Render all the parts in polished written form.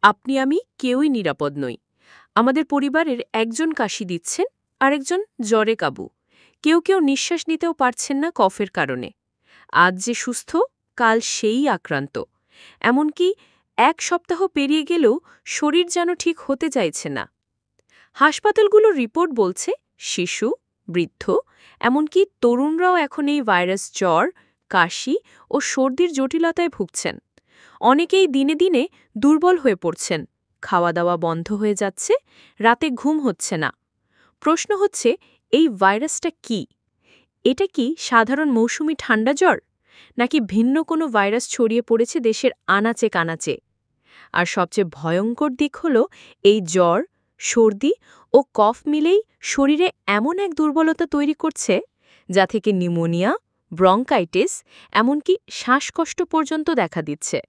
আপনি আমি কেউই নিরাপদ নই। আমাদের পরিবারের একজন কাশি দিচ্ছেন, আরেকজন জ্বরে কাবু। কেউ নিঃশ্বাস নিতেও পারছেন না কফের কারণে। আজ যে সুস্থ, কাল সেই আক্রান্ত। এমনকি 1 সপ্তাহ পেরিয়ে গেলেও শরীর যেন ঠিক হতে চাইছে না। হাসপাতালগুলোর রিপোর্ট বলছে শিশু, বৃদ্ধ, এমনকি তরুণরাও এখন এই ভাইরাস জ্বর, কাশি ও সর্দির জটিলতায় ভুগছেন। অনেকেই দিনে দিনে দুর্বল হয়ে পড়ছেন, খাওয়া দাওয়া বন্ধ হয়ে যাচ্ছে, রাতে ঘুম হচ্ছে না। প্রশ্ন হচ্ছে, এই ভাইরাসটা কি? এটা কি সাধারণ মৌসুমি ঠান্ডা জ্বর, নাকি ভিন্ন কোনো ভাইরাস ছড়িয়ে পড়েছে দেশের আনাচে কানাচে? আর সবচেয়ে ভয়ঙ্কর দিক হল, এই জ্বর, সর্দি ও কফ মিলেই শরীরে এমন এক দুর্বলতা তৈরি করছে, যা থেকে নিউমোনিয়া, ব্রঙ্কাইটিস, এমনকি শ্বাসকষ্ট পর্যন্ত দেখা দিচ্ছে।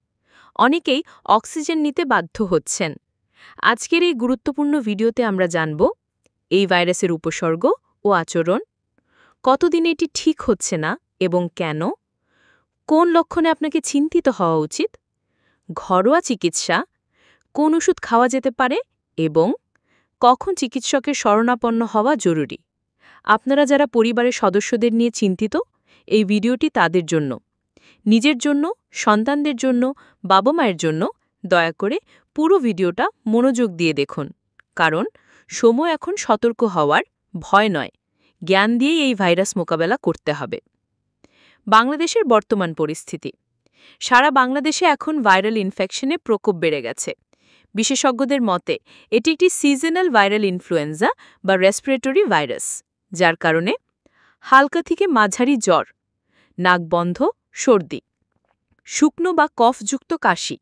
অনেকেই অক্সিজেন নিতে বাধ্য হচ্ছেন। আজকের এই গুরুত্বপূর্ণ ভিডিওতে আমরা জানব এই ভাইরাসের উপসর্গ ও আচরণ, কতদিন এটি ঠিক হচ্ছে না এবং কেন, কোন লক্ষণে আপনাকে চিন্তিত হওয়া উচিত, ঘরোয়া চিকিৎসা, কোন ওষুধ খাওয়া যেতে পারে এবং কখন চিকিৎসকের শরণাপন্ন হওয়া জরুরি। আপনারা যারা পরিবারের সদস্যদের নিয়ে চিন্তিত, এই ভিডিওটি তাদের জন্য। নিজের জন্য, সন্তানদের জন্য, বাবা মায়ের জন্য দয়া করে পুরো ভিডিওটা মনোযোগ দিয়ে দেখুন। কারণ সময় এখন সতর্ক হওয়ার, ভয় নয়, জ্ঞান দিয়েই এই ভাইরাস মোকাবেলা করতে হবে। বাংলাদেশের বর্তমান পরিস্থিতি। সারা বাংলাদেশে এখন ভাইরাল ইনফেকশনের প্রকোপ বেড়ে গেছে। বিশেষজ্ঞদের মতে এটি একটি সিজনাল ভাইরাল ইনফ্লুয়েঞ্জা বা রেসপিরেটরি ভাইরাস, যার কারণে হালকা থেকে মাঝারি জ্বর, নাক বন্ধ, সর্দি, শুকনো বা কফযুক্ত কাশি,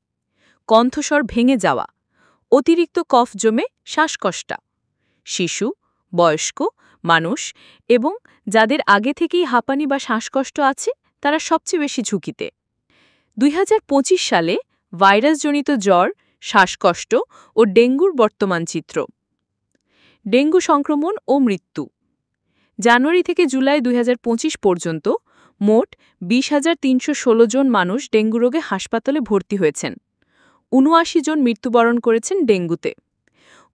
কণ্ঠস্বর ভেঙে যাওয়া, অতিরিক্ত কফ জমে শ্বাসকষ্ট, শিশু, বয়স্ক মানুষ এবং যাদের আগে থেকেই হাঁপানি বা শ্বাসকষ্ট আছে তারা সবচেয়ে বেশি ঝুঁকিতে। 2025 সালে ভাইরাসজনিত জ্বর, শ্বাসকষ্ট ও ডেঙ্গুর বর্তমান চিত্র। ডেঙ্গু সংক্রমণ ও মৃত্যু। জানুয়ারি থেকে জুলাই 2025 পর্যন্ত মোট 20,316 জন মানুষ ডেঙ্গু রোগে হাসপাতালে ভর্তি হয়েছেন। 79 জন মৃত্যুবরণ করেছেন ডেঙ্গুতে।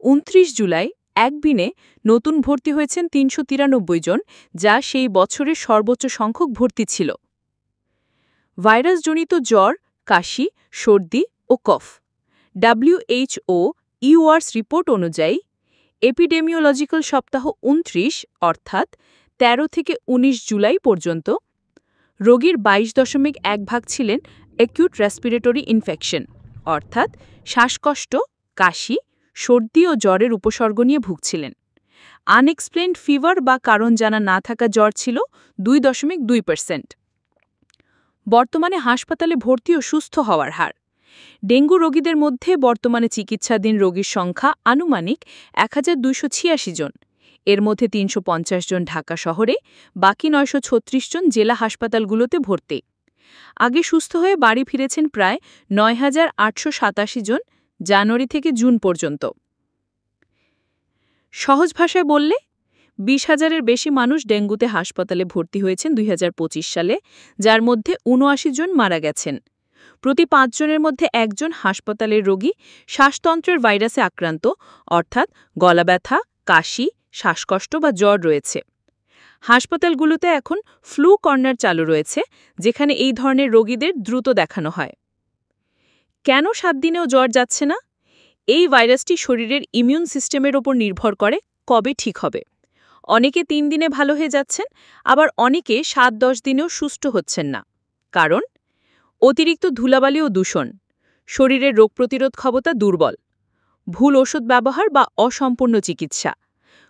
29 জুলাই একদিনে নতুন ভর্তি হয়েছেন 393 জন, যা সেই বছরের সর্বোচ্চ সংখ্যক ভর্তি ছিল। ভাইরাসজনিত জ্বর, কাশি, সর্দি ও কফ। WHO ইউআরস রিপোর্ট অনুযায়ী এপিডেমিওলজিক্যাল সপ্তাহ 29 অর্থাৎ 13 থেকে 19 জুলাই পর্যন্ত রোগীর 22.1% ছিলেন অ্যাকিউট রেসপিরেটরি ইনফেকশন অর্থাৎ শ্বাসকষ্ট, কাশি, সর্দি ও জ্বরের উপসর্গ নিয়ে ভুগছিলেন। আনএক্সপ্লেইনড ফিভার বা কারণ জানা না থাকা জ্বর ছিল 2.2%। বর্তমানে হাসপাতালে ভর্তি ও সুস্থ হওয়ার হার। ডেঙ্গু রোগীদের মধ্যে বর্তমানে চিকিৎসাধীন রোগীর সংখ্যা আনুমানিক 1286 জন। এর মধ্যে 350 জন ঢাকা শহরে, বাকি 936 জন জেলা হাসপাতালগুলোতে ভর্তি। আগে সুস্থ হয়ে বাড়ি ফিরেছেন প্রায় 9,887 জন জানুয়ারি থেকে জুন পর্যন্ত। সহজ ভাষায় বললে 20,000-এর বেশি মানুষ ডেঙ্গুতে হাসপাতালে ভর্তি হয়েছেন 2025 সালে, যার মধ্যে 79 জন মারা গেছেন। প্রতি 5 জনের মধ্যে একজন হাসপাতালের রোগী শ্বাসতন্ত্রের ভাইরাসে আক্রান্ত অর্থাৎ গলা ব্যথা, কাশি, শ্বাসকষ্ট বা জ্বর রয়েছে। হাসপাতালগুলোতে এখন ফ্লু কর্নার চালু রয়েছে, যেখানে এই ধরনের রোগীদের দ্রুত দেখানো হয়। কেন 7 দিনেও জ্বর যাচ্ছে না? এই ভাইরাসটি শরীরের ইমিউন সিস্টেমের ওপর নির্ভর করে কবে ঠিক হবে। অনেকে 3 দিনে ভালো হয়ে যাচ্ছেন, আবার অনেকে 7-10 দিনেও সুস্থ হচ্ছেন না। কারণ অতিরিক্ত ধুলাবালি ও দূষণ, শরীরের রোগ প্রতিরোধ ক্ষমতা দুর্বল, ভুল ওষুধ ব্যবহার বা অসম্পূর্ণ চিকিৎসা,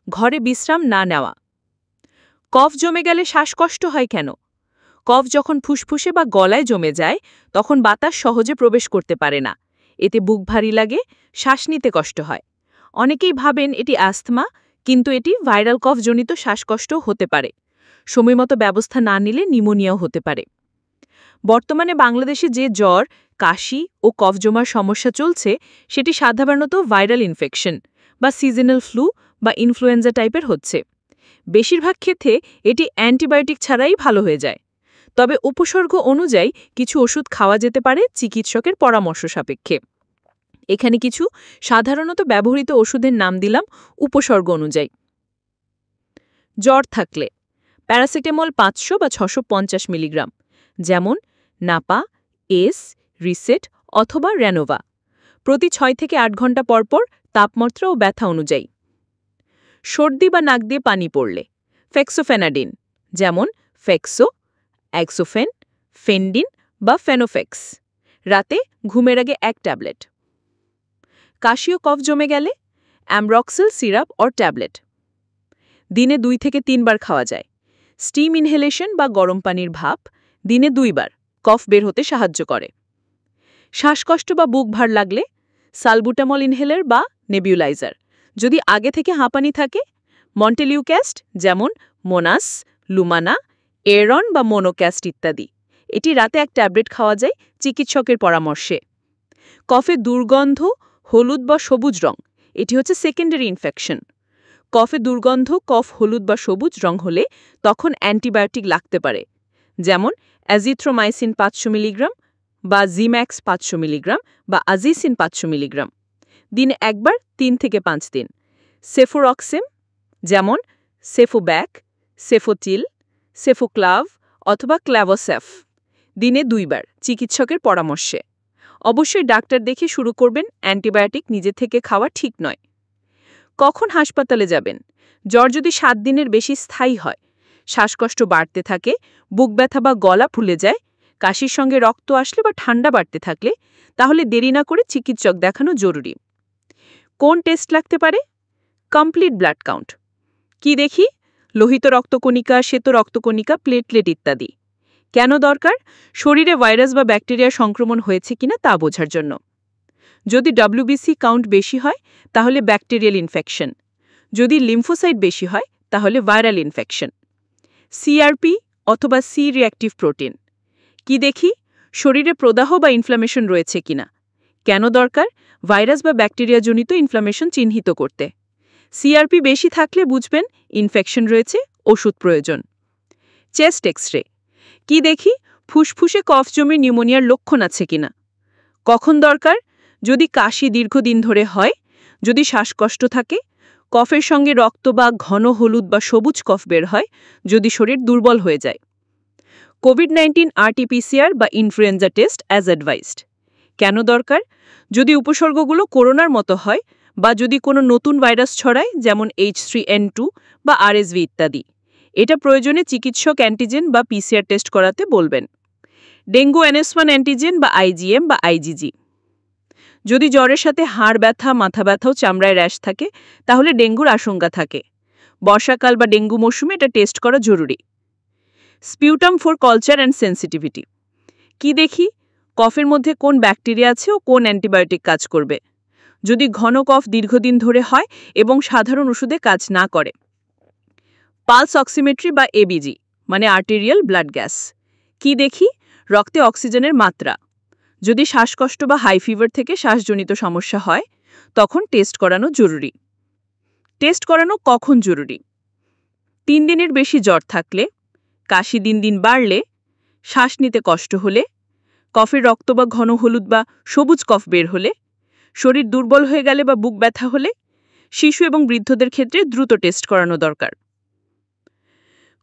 ঘরে বিশ্রাম না নেওয়া। কফ জমে গেলে শ্বাসকষ্ট হয় কেন? কফ যখন ফুসফুসে বা গলায় জমে যায় তখন বাতাস সহজে প্রবেশ করতে পারে না। এতে বুক ভারী লাগে, শ্বাস নিতে কষ্ট হয়। অনেকেই ভাবেন এটি অ্যাস্থমা, কিন্তু এটি ভাইরাল কফজনিত শ্বাসকষ্টও হতে পারে। সময়মতো ব্যবস্থা না নিলে নিউমোনিয়াও হতে পারে। বর্তমানে বাংলাদেশে যে জ্বর, কাশি ও কফ জমার সমস্যা চলছে সেটি সাধারণত ভাইরাল ইনফেকশন বা সিজনাল ফ্লু বা ইনফ্লুয়েঞ্জা টাইপের হচ্ছে। বেশিরভাগ ক্ষেত্রে এটি অ্যান্টিবায়োটিক ছাড়াই ভালো হয়ে যায়। তবে উপসর্গ অনুযায়ী কিছু ওষুধ খাওয়া যেতে পারে চিকিৎসকের পরামর্শ সাপেক্ষে। এখানে কিছু সাধারণত ব্যবহৃত ওষুধের নাম দিলাম উপসর্গ অনুযায়ী। জ্বর থাকলে প্যারাসিটামল 500 বা 650 মিলিগ্রাম, যেমন নাপা, এস, রিসেট অথবা রেনোভা, প্রতি 6 থেকে 8 ঘন্টা পরপর তাপমাত্রা ও ব্যথা অনুযায়ী। সর্দি বা নাক দিয়ে পানি পড়লে ফেক্সোফেনাডিন, যেমন ফেক্সো, অ্যাক্সোফেন, ফেনডিন বা ফেনোফেক্স, রাতে ঘুমের আগে 1 ট্যাবলেট। কাশি ও কফ জমে গেলে অ্যামরক্সিল সিরাপ অর ট্যাবলেট, দিনে 2 থেকে 3 বার খাওয়া যায়। স্টিম ইনহেলেশন বা গরম পানির ভাপ দিনে 2 বার কফ বের হতে সাহায্য করে। শ্বাসকষ্ট বা বুক ভার লাগলে সালবুটামল ইনহেলার বা নেবিউলাইজার, যদি আগে থেকে হাঁপানি থাকে মন্টেলিউক্যাস্ট, যেমন মোনাস, লুমানা, এরন বা মোনোক্যাস্ট ইত্যাদি, এটি রাতে 1 ট্যাবলেট খাওয়া যায় চিকিৎসকের পরামর্শে। কফে দুর্গন্ধ, হলুদ বা সবুজ রং, এটি হচ্ছে সেকেন্ডারি ইনফেকশন। কফে দুর্গন্ধ, কফ হলুদ বা সবুজ রং হলে তখন অ্যান্টিবায়োটিক লাগতে পারে, যেমন অ্যাজিথ্রোমাইসিন 500 মিলিগ্রাম বা জিম্যাক্স 500 মিলিগ্রাম বা আজিসিন 500 মিলিগ্রাম, দিনে একবার 3 থেকে 5 দিন। সেফোরক্সেম, যেমন সেফোব্যাক, সেফোটিল, সেফোক্লাভ অথবা ক্ল্যাভোসেফ, দিনে 2 বার চিকিৎসকের পরামর্শে। অবশ্যই ডাক্তার দেখে শুরু করবেন, অ্যান্টিবায়োটিক নিজে থেকে খাওয়া ঠিক নয়। কখন হাসপাতালে যাবেন? জ্বর যদি 7 দিনের বেশি স্থায়ী হয়, শ্বাসকষ্ট বাড়তে থাকে, বুক ব্যথা বা গলা ফুলে যায়, কাশির সঙ্গে রক্ত আসলে বা ঠান্ডা বাড়তে থাকলে, তাহলে দেরি না করে চিকিৎসক দেখানো জরুরি। কোন টেস্ট লাগতে পারে? Complete blood count. কি দেখি? লোহিত রক্তকণিকা, শ্বেত রক্তকণিকা, প্লেটলেট ইত্যাদি। কেন দরকার? শরীরে ভাইরাস বা ব্যাকটেরিয়া সংক্রমণ হয়েছে কিনা তা বোঝার জন্য। যদি ডব্লিউবিসি কাউন্ট বেশি হয় তাহলে ব্যাকটেরিয়াল ইনফেকশন, যদি লিম্ফোসাইট বেশি হয় তাহলে ভাইরাল ইনফেকশন। সিআরপি অথবা সি রিঅ্যাক্টিভ প্রোটিন। কি দেখি? শরীরে প্রদাহ বা ইনফ্লামেশন রয়েছে কিনা। কেন দরকার? ভাইরাস বা ব্যাকটেরিয়াজনিত ইনফ্লামেশন চিহ্নিত করতে। সিআরপি বেশি থাকলে বুঝবেন ইনফেকশন রয়েছে, ওষুধ প্রয়োজন। Chest X-ray. কি দেখি? ফুসফুসে কফ জমে নিউমোনিয়ার লক্ষণ আছে কিনা। কখন দরকার? যদি কাশি দীর্ঘদিন ধরে হয়, যদি শ্বাসকষ্ট থাকে, কফের সঙ্গে রক্ত বা ঘন হলুদ বা সবুজ কফ বের হয়, যদি শরীর দুর্বল হয়ে যায়। কোভিড-19 আরটি-পিসিআর বা ইনফ্লুয়েঞ্জা টেস্ট অ্যাজ অ্যাডভাইসড। কেন দরকার? যদি উপসর্গগুলো করোনার মতো হয় বা যদি কোনো নতুন ভাইরাস ছড়ায়, যেমন H3N2 বা আরএসভি ইত্যাদি, এটা প্রয়োজনে চিকিৎসক অ্যান্টিজেন বা পিসিআর টেস্ট করাতে বলবেন। ডেঙ্গু NS1 অ্যান্টিজেন বা আইজিএম বা আইজিজি। যদি জ্বরের সাথে হাড় ব্যথা, মাথা ব্যথা ও চামড়ায় র্যাশ থাকে, তাহলে ডেঙ্গুর আশঙ্কা থাকে। বর্ষাকাল বা ডেঙ্গু মৌসুমে এটা টেস্ট করা জরুরি। স্পিউটাম ফর কালচার অ্যান্ড সেন্সিটিভিটি। কি দেখি? কফের মধ্যে কোন ব্যাকটেরিয়া আছে ও কোন অ্যান্টিবায়োটিক কাজ করবে। যদি ঘন কফ দীর্ঘদিন ধরে হয় এবং সাধারণ ওষুধে কাজ না করে। পালস অক্সিমেট্রি বা এবিজি, মানে আর্টেরিয়াল ব্লাড গ্যাস। কি দেখি? রক্তে অক্সিজেনের মাত্রা। যদি শ্বাসকষ্ট বা হাই ফিভার থেকে শ্বাসজনিত সমস্যা হয়, তখন টেস্ট করানো জরুরি। টেস্ট করানো কখন জরুরি? 3 দিনের বেশি জ্বর থাকলে, কাশি দিন দিন বাড়লে, শ্বাস নিতে কষ্ট হলে, কফের রক্ত বা ঘন হলুদ বা সবুজ কফ বের হলে, শরীর দুর্বল হয়ে গেলে বা বুক ব্যথা হলে, শিশু এবং বৃদ্ধদের ক্ষেত্রে দ্রুত টেস্ট করানো দরকার।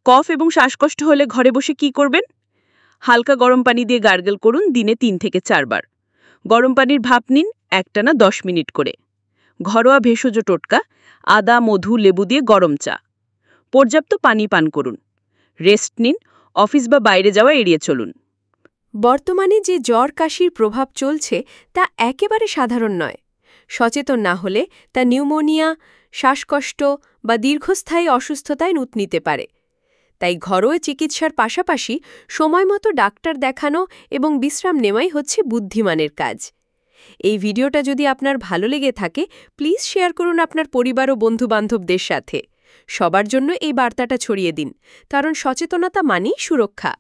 কফ এবং শ্বাসকষ্ট হলে ঘরে বসে কি করবেন? হালকা গরম পানি দিয়ে গার্গল করুন দিনে 3 থেকে 4 বার। গরম পানির ভাপ নিন একটানা 10 মিনিট করে। ঘরোয়া ভেষজ টোটকা, আদা, মধু, লেবু দিয়ে গরম চা। পর্যাপ্ত পানি পান করুন। রেস্ট নিন, অফিস বা বাইরে যাওয়া এড়িয়ে চলুন। বর্তমানে যে জ্বর কাশির প্রভাব চলছে তা একেবারে সাধারণ নয়। সচেতন না হলে তা নিউমোনিয়া, শ্বাসকষ্ট বা দীর্ঘস্থায়ী অসুস্থতায় রূপ নিতে পারে। তাই ঘরোয়া চিকিৎসার পাশাপাশি সময়মতো ডাক্তার দেখানো এবং বিশ্রাম নেওয়াই হচ্ছে বুদ্ধিমানের কাজ। এই ভিডিওটা যদি আপনার ভালো লেগে থাকে, প্লিজ শেয়ার করুন আপনার পরিবার ও বন্ধুবান্ধবদের সাথে। সবার জন্য এই বার্তাটা ছড়িয়ে দিন, কারণ সচেতনতা মানেই সুরক্ষা।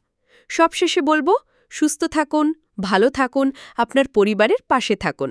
সবশেষে বলবো, সুস্থ থাকুন, ভালো থাকুন, আপনার পরিবারের পাশে থাকুন।